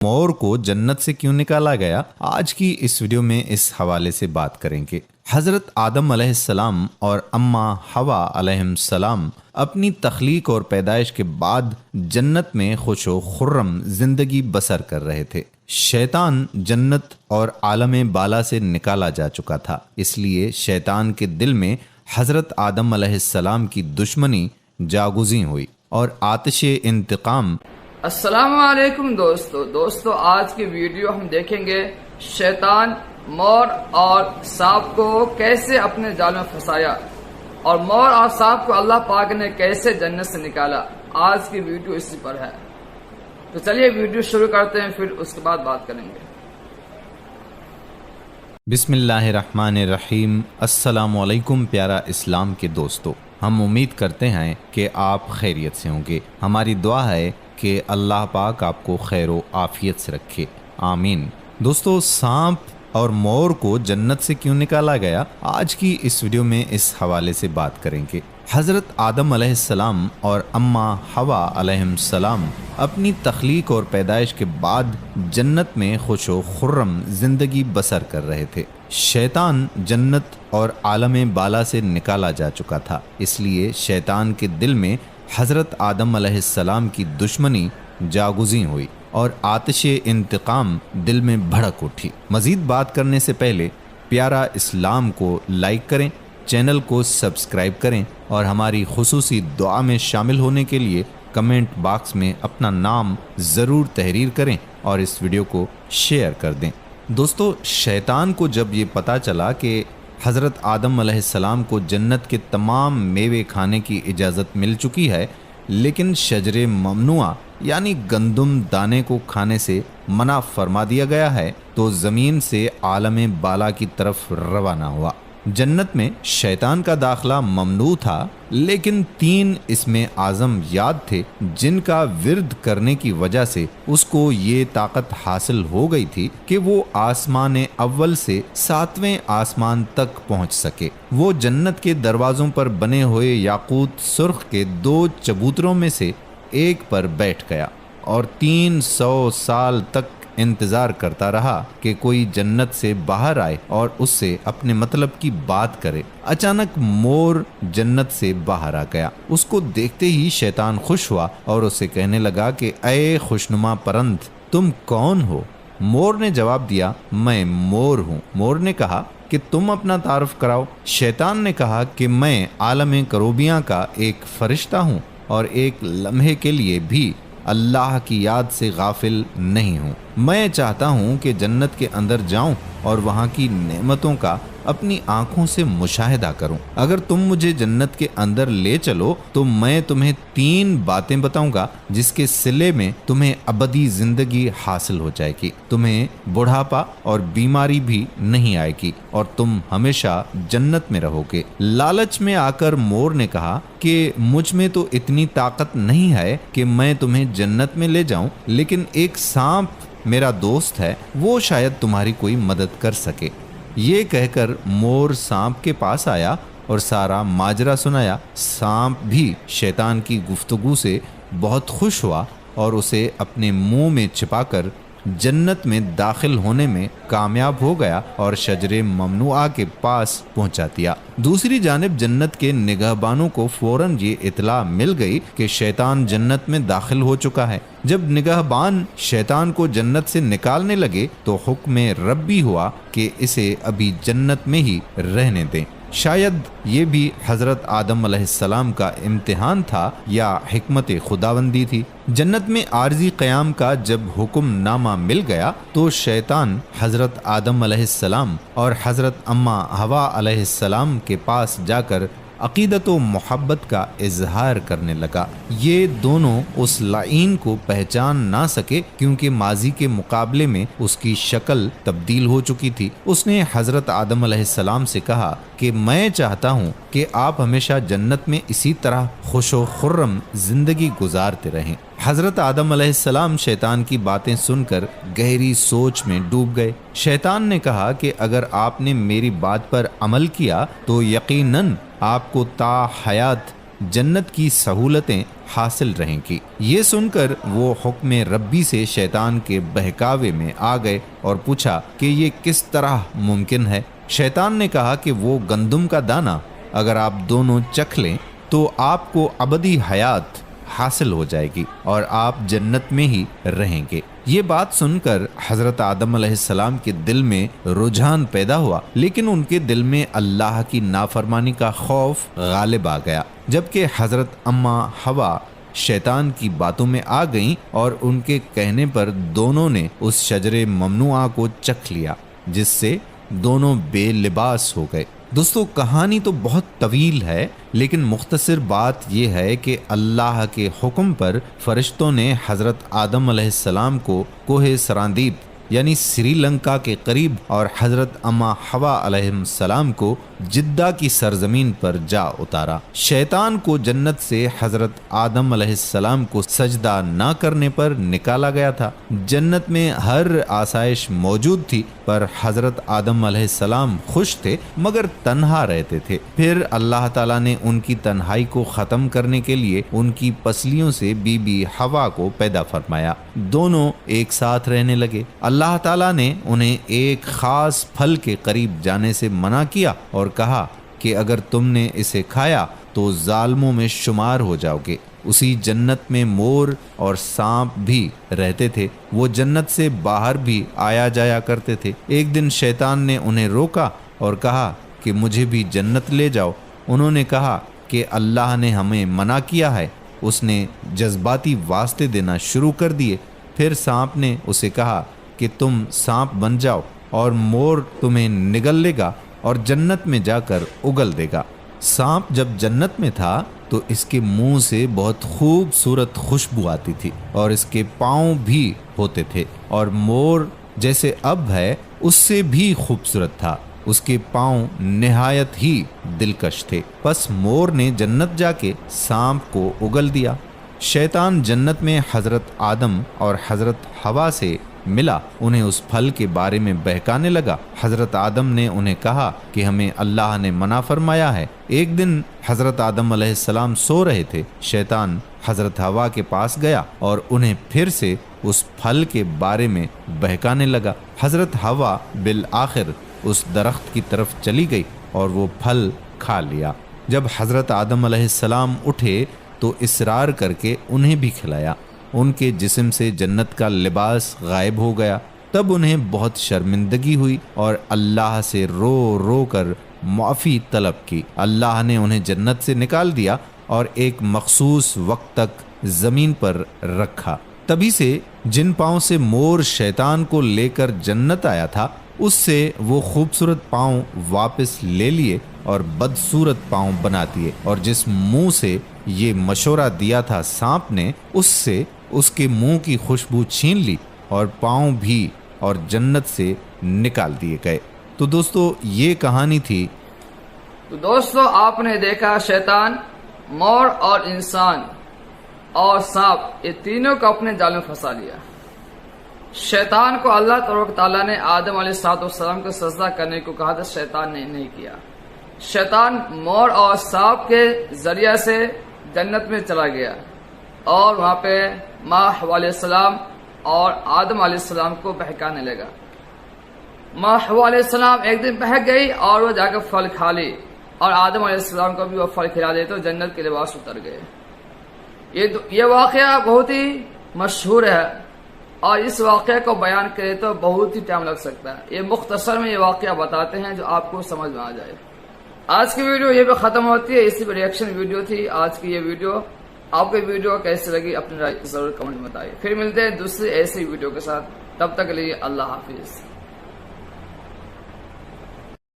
مور کو جنت سے کیوں نکالا گیا، آج کی اس ویڈیو میں اس حوالے سے بات کریں گے۔ حضرت آدم علیہ السلام اور اماں حوا علیہ السلام اپنی تخلیق اور پیدائش کے بعد جنت میں خوش و خرم زندگی بسر کر رہے تھے۔ شیطان جنت اور عالم بالا سے نکالا جا چکا تھا، اس لیے شیطان کے دل میں حضرت آدم علیہ السلام کی دشمنی جاگزیں ہوئی اور آتش انتقام۔ السلام علیکم دوستو آج کی ویڈیو ہم دیکھیں گے شیطان مور اور سانپ کو کیسے اپنے جال میں پھنسایا اور مور اور سانپ کو اللہ پاک نے کیسے جنت سے نکالا۔ آج کی ویڈیو اسی پر ہے، تو چلیے ویڈیو شروع کرتے ہیں، پھر اس کے بعد بات کریں گے۔ بسم اللہ الرحمن الرحیم۔ السلام علیکم پیارا اسلام کے دوستو، ہم امید کرتے ہیں کہ آپ خیریت سے ہوں گے۔ ہماری دعا ہے کہ اللہ پاک آپ کو خیر و عافیت سے رکھے، آمین۔ دوستو، سانپ اور مور کو جنت سے کیوں نکالا گیا، آج کی اس ویڈیو میں اس حوالے سے بات کریں گے۔ حضرت آدم علیہ السلام اور اماں حوا علیہ السلام اپنی تخلیق اور پیدائش کے بعد جنت میں خوش و خرم زندگی بسر کر رہے تھے۔ شیطان جنت اور عالم بالا سے نکالا جا چکا تھا، اس لیے شیطان کے دل میں حضرت آدم علیہ السلام کی دشمنی جاگزیں ہوئی اور آتش انتقام دل میں بھڑک اٹھی۔ مزید بات کرنے سے پہلے پیارا اسلام کو لائک کریں، چینل کو سبسکرائب کریں اور ہماری خصوصی دعا میں شامل ہونے کے لیے کمنٹ باکس میں اپنا نام ضرور تحریر کریں اور اس ویڈیو کو شیئر کر دیں۔ دوستو، شیطان کو جب یہ پتہ چلا کہ حضرت آدم علیہ السلام کو جنت کے تمام میوے کھانے کی اجازت مل چکی ہے، لیکن شجر ممنوعہ یعنی گندم دانے کو کھانے سے منع فرما دیا گیا ہے، تو زمین سے عالم بالا کی طرف روانہ ہوا۔ جنت میں شیطان کا داخلہ ممنوع تھا، لیکن 3 اسم اعظم یاد تھے جن کا ورد کرنے کی وجہ سے اس کو یہ طاقت حاصل ہو گئی تھی کہ وہ آسمان اول سے 7ویں آسمان تک پہنچ سکے۔ وہ جنت کے دروازوں پر بنے ہوئے یاقوت سرخ کے 2 چبوتروں میں سے ایک پر بیٹھ گیا اور 300 سال تک انتظار کرتا رہا کہ کوئی جنت سے باہر آئے اور اس سے اپنے مطلب کی بات کرے۔ اچانک مور جنت سے باہر آ گیا۔ اس کو دیکھتے ہی شیطان خوش ہوا اور اسے کہنے لگا کہ اے خوشنما پرند، تم کون ہو؟ مور نے جواب دیا، میں مور ہوں۔ مور نے کہا کہ تم اپنا تعارف کراؤ۔ شیطان نے کہا کہ میں عالم کروبیاں کا ایک فرشتہ ہوں اور ایک لمحے کے لیے بھی اللہ کی یاد سے غافل نہیں ہوں۔ میں چاہتا ہوں کہ جنت کے اندر جاؤں اور وہاں کی نعمتوں کا اپنی آنکھوں سے مشاہدہ کروں۔ اگر تم مجھے جنت کے اندر لے چلو تو میں تمہیں 3 باتیں بتاؤں گا جس کے صلے میں تمہیں ابدی زندگی حاصل ہو جائے گی، تمہیں بڑھاپا اور بیماری بھی نہیں آئے گی اور تم ہمیشہ جنت میں رہو گے۔ لالچ میں آ کر مور نے کہا کہ مجھ میں تو اتنی طاقت نہیں ہے کہ میں تمہیں جنت میں لے جاؤں، لیکن ایک سانپ میرا دوست ہے، وہ شاید تمہاری کوئی مدد کر سکے۔ یہ کہہ کر مور سانپ کے پاس آیا اور سارا ماجرا سنایا۔ سانپ بھی شیطان کی گفتگو سے بہت خوش ہوا اور اسے اپنے منہ میں چھپا کر جنت میں داخل ہونے میں کامیاب ہو گیا اور شجر ممنوعہ کے پاس پہنچا دیا۔ دوسری جانب جنت کے نگہبانوں کو فوراً یہ اطلاع مل گئی کہ شیطان جنت میں داخل ہو چکا ہے۔ جب نگہبان شیطان کو جنت سے نکالنے لگے تو حکم ربی ہوا کہ اسے ابھی جنت میں ہی رہنے دیں۔ شاید یہ بھی حضرت آدم علیہ السلام کا امتحان تھا یا حکمت خداوندی تھی۔ جنت میں عارضی قیام کا جب حکم نامہ مل گیا تو شیطان حضرت آدم علیہ السلام اور حضرت اماں حوا علیہ السلام کے پاس جا کر عقیدت و محبت کا اظہار کرنے لگا۔ یہ دونوں اس لعین کو پہچان نہ سکے کیونکہ ماضی کے مقابلے میں اس کی شکل تبدیل ہو چکی تھی۔ اس نے حضرت آدم علیہ السلام سے کہا کہ میں چاہتا ہوں کہ آپ ہمیشہ جنت میں اسی طرح خوش و خرم زندگی گزارتے رہیں۔ حضرت آدم علیہ السلام شیطان کی باتیں سن کر گہری سوچ میں ڈوب گئے۔ شیطان نے کہا کہ اگر آپ نے میری بات پر عمل کیا تو یقیناً آپ کو تا حیات جنت کی سہولتیں حاصل رہیں گی۔ یہ سن کر وہ حکم ربی سے شیطان کے بہکاوے میں آ گئے اور پوچھا کہ یہ کس طرح ممکن ہے۔ شیطان نے کہا کہ وہ گندم کا دانہ اگر آپ دونوں چکھ لیں تو آپ کو ابدی حیات حاصل ہو جائے گی اور آپ جنت میں ہی رہیں گے۔ یہ بات سن کر حضرت آدم علیہ السلام کے دل میں رجحان پیدا ہوا، لیکن ان کے دل میں اللہ کی نافرمانی کا خوف غالب آ گیا، جبکہ حضرت اماں حوا شیطان کی باتوں میں آ گئیں اور ان کے کہنے پر دونوں نے اس شجر ممنوعہ کو چکھ لیا، جس سے دونوں بے لباس ہو گئے۔ دوستو کہانی تو بہت طویل ہے، لیکن مختصر بات یہ ہے کہ اللہ کے حکم پر فرشتوں نے حضرت آدم علیہ السلام کو کوہ سراندیپ یعنی سری لنکا کے قریب اور حضرت اماں حوا علیہ السلام کو جدہ کی سرزمین پر جا اتارا۔ شیطان کو جنت سے حضرت آدم علیہ السلام کو سجدہ نہ کرنے پر نکالا گیا تھا۔ جنت میں ہر آسائش موجود تھی، پر حضرت آدم علیہ السلام خوش تھے مگر تنہا رہتے تھے۔ پھر اللہ تعالیٰ نے ان کی تنہائی کو ختم کرنے کے لیے ان کی پسلیوں سے بی بی حوا کو پیدا فرمایا۔ دونوں ایک ساتھ رہنے لگے۔ اللہ تعالیٰ نے انہیں ایک خاص پھل کے قریب جانے سے منع کیا اور کہا کہ اگر تم نے اسے کھایا تو ظالموں میں شمار ہو جاؤ گے۔ اسی جنت میں مور اور سانپ بھی رہتے تھے، وہ جنت سے باہر بھی آیا جایا کرتے تھے۔ ایک دن شیطان نے انہیں روکا اور کہا کہ مجھے بھی جنت لے جاؤ۔ انہوں نے کہا کہ اللہ نے ہمیں منع کیا ہے۔ اس نے جذباتی واسطے دینا شروع کر دیے۔ پھر سانپ نے اسے کہا کہ تم سانپ بن جاؤ اور مور تمہیں نگل لے گا اور جنت میں جا کر اگل دے گا۔ سانپ جب جنت میں تھا تو اس کے منہ سے بہت خوبصورت خوشبو آتی تھی اور اس کے پاؤں بھی ہوتے تھے، اور مور جیسے اب ہے اس سے بھی خوبصورت تھا۔ اس کے پاؤں نہایت ہی دلکش تھے۔ پس مور نے جنت جا کے سانپ کو اگل دیا۔ شیطان جنت میں حضرت آدم اور حضرت حوا سے ملا، انہیں اس پھل کے بارے میں بہکانے لگا۔ حضرت آدم نے انہیں کہا کہ ہمیں اللہ نے منع فرمایا ہے۔ ایک دن حضرت آدم علیہ السلام سو رہے تھے، شیطان حضرت حوا کے پاس گیا اور انہیں پھر سے اس پھل کے بارے میں بہکانے لگا۔ حضرت حوا بالآخر اس درخت کی طرف چلی گئی اور وہ پھل کھا لیا۔ جب حضرت آدم علیہ السلام اٹھے تو اصرار کر کے انہیں بھی کھلایا۔ ان کے جسم سے جنت کا لباس غائب ہو گیا۔ تب انہیں بہت شرمندگی ہوئی اور اللہ سے رو رو کر معافی طلب کی۔ اللہ نے انہیں جنت سے نکال دیا اور ایک مخصوص وقت تک زمین پر رکھا۔ تبھی سے جن پاؤں سے مور شیطان کو لے کر جنت آیا تھا، اس سے وہ خوبصورت پاؤں واپس لے لیے اور بدصورت پاؤں بنا دیے، اور جس منہ سے یہ مشورہ دیا تھا سانپ نے، اس سے اس کے منہ کی خوشبو چھین لی اور پاؤں بھی اور جنت سے نکال دیے گئے۔ تو دوستو یہ کہانی تھی۔ تو دوستو آپ نے دیکھا شیطان، مور اور انسان اور سانپ، یہ تینوں کو اپنے جال میں پھنسا لیا۔ شیطان کو اللہ تبارک تعالیٰ نے آدم علیہ السلام کو سجدہ کرنے کو کہا تھا، شیطان نے نہیں کیا۔ شیطان مور اور سانپ کے ذریعہ سے جنت میں چلا گیا اور وہاں پہ ماں حوا علیہ السلام اور آدم علیہ السلام کو بہکانے لگا۔ ماں حوا علیہ السلام ایک دن بہک گئی اور وہ جا کر پھل کھا لی، اور آدم علیہ السلام کو بھی وہ پھل کھلا دے تو جنت کے لباس اتر گئے۔ یہ واقعہ بہت ہی مشہور ہے، اور اس واقعے کو بیان کرے تو بہت ہی ٹائم لگ سکتا ہے۔ یہ مختصر میں یہ واقعہ بتاتے ہیں جو آپ کو سمجھ میں آ جائے۔ آج کی ویڈیو یہ پہ ختم ہوتی ہے، اسی پہ ریئیکشن ویڈیو تھی آج کی یہ ویڈیو۔ آپ کو ویڈیو کیسی لگی اپنی رائے ضرور کمنٹ میں بتائیے۔ پھر ملتے ہیں دوسری ایسی ویڈیو کے ساتھ، تب تک کے لیے اللہ حافظ۔